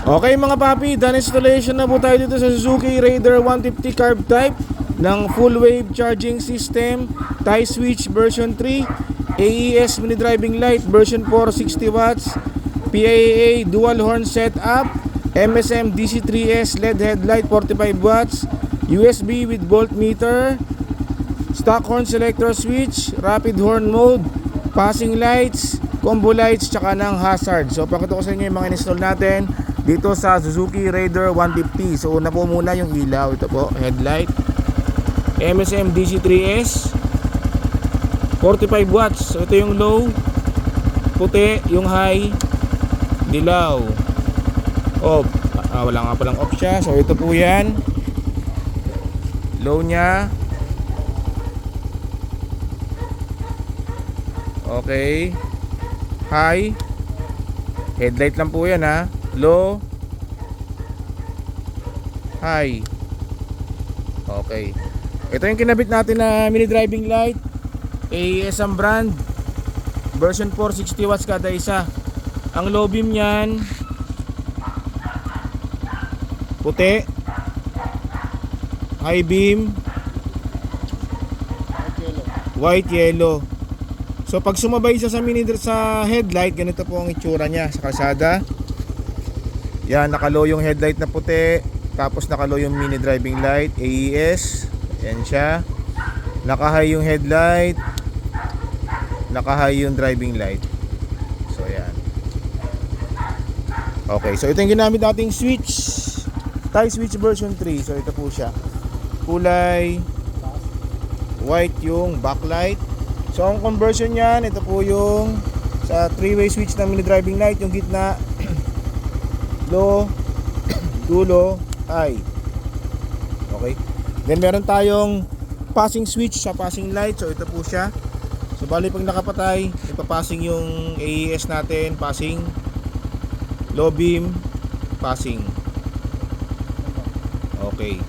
Okay mga papi, done installation na po tayo dito sa Suzuki Raider 150 carb type ng full wave charging system, tie switch version 3, AES mini driving light version 4 60 watts, PIA dual horn setup, MSM DC3S LED headlight 45 watts, USB with voltmeter, stock horn selector switch, rapid horn mode, passing lights, combo lights, tsaka ng hazard. So pakita ko sa inyo yung mga install natin dito sa Suzuki Raider 150. So una po muna yung ilaw. Ito po, headlight, MSM DC3S 45 watts. So ito yung low, puti, yung high, dilaw, off. Wala nga palang off siya. So ito po yan, low nya. Okay, high, headlight lang po yan ha. Low, high. Okay, ito yung kinabit natin na mini driving light, AES ang brand, version 4 60 watts kada isa. Ang low beam nyan puti, high beam white yellow. So pag sumabay siya sa sa headlight, ganito po ang itsura niya sa kalsada. Yan, nakalow yung headlight na puti, tapos nakalow yung mini driving light, AES. Yan siya. Naka-high yung headlight, naka-high yung driving light. So yan. Okay, so ito yung ginamit nating switch, tie switch version 3. So ito po siya, kulay white yung backlight. So ang conversion niyan, ito po yung sa 3-way switch ng mini driving light, yung gitna low, dulo, high. Okay. Then meron tayong passing switch sa passing light. So ito po siya. So bali pag nakapatay, ipapassing yung AES natin, passing, low beam, passing. Okay.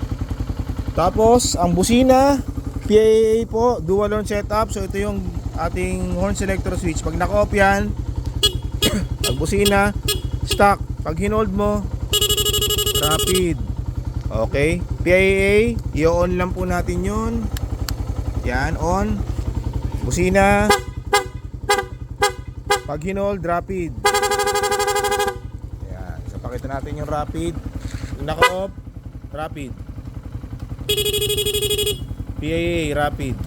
Tapos ang busina, PIA po, dual horn setup. So ito yung ating horn selector switch. Pag naka-off yan, ang busina, stock. Pag hinold mo, rapid. Okay, PIA, i-on lang po natin yun. Yan, on. Busina, pag hinold, rapid. Yan, so pakita natin yung rapid. Yung naka-off, rapid. PIA, rapid.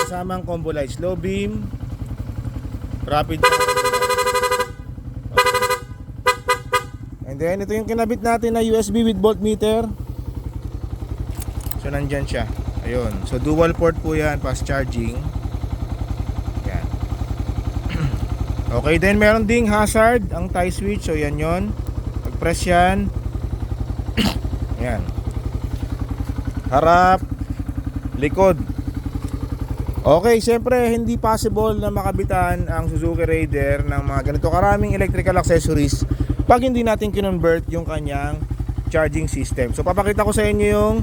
Kasama ang combo lights, low beam, rapid. And then ito yung kinabit natin na USB with voltmeter. So nandyan siya. Ayun. So dual port po yan, fast charging. Yan. Okay, then meron ding hazard, ang tie switch. So yan yon. Pag press yan, yan, harap, likod. Okay, siyempre hindi possible na makabitan ang Suzuki Raider ng mga ganito karaming electrical accessories pag hindi natin kinonvert yung kanyang charging system. So papakita ko sa inyo yung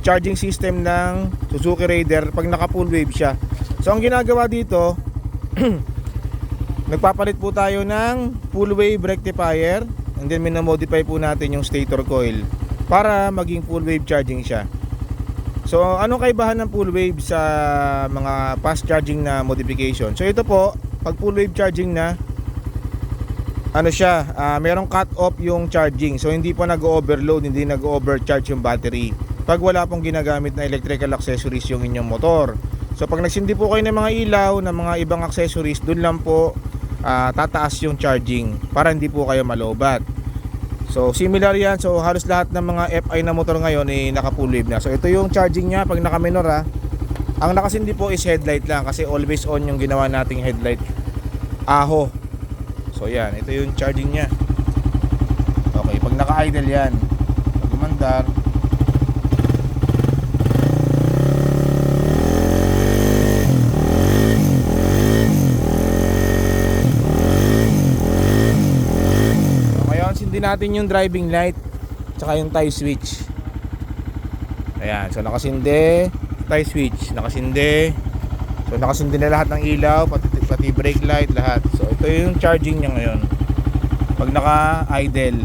charging system ng Suzuki Raider pag naka full wave siya. So ang ginagawa dito, nagpapalit po tayo ng full wave rectifier, and then minamodify po natin yung stator coil para maging full wave charging siya. So anong kaibahan ng full wave sa mga fast charging na modification? So ito po, pag full wave charging na, ano siya, merong cut off yung charging. So hindi pa nag-overload, hindi nag-overcharge yung battery pag wala pong ginagamit na electrical accessories yung inyong motor. So pag nagsindi po kayo ng mga ilaw, ng mga ibang accessories, dun lang po tataas yung charging para hindi po kayo malobat. So similar yan. So halos lahat ng mga FI na motor ngayon naka full wave na. So ito yung charging nya pag naka minor ha. Ang nakasindi po is headlight lang, kasi always on yung ginawa nating headlight, aho. So yan, ito yung charging nya. Okay, pag naka-idle yan, pag umandar, so ngayon sindi natin yung driving light tsaka yung tie switch. Ayan, so nakasindi, tie switch, nakasindi. So nakasindi na lahat ng ilaw, pati brake light, lahat. So ito yung charging niya ngayon. pag naka-idle.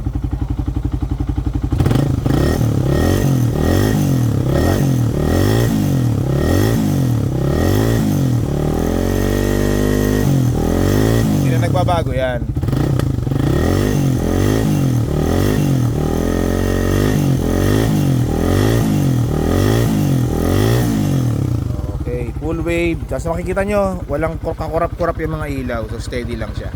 Hindi na nagbabago yan. Okay, full wave. Tapos makikita nyo, walang kakurap-kurap yung mga ilaw. So steady lang siya.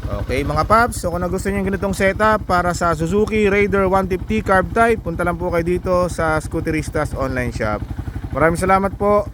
Okay mga paps, so kung nagustuhan nyo yung ganitong setup para sa Suzuki Raider 150 carb type, punta lang po kayo dito sa Scooteristas online shop. Maraming salamat po.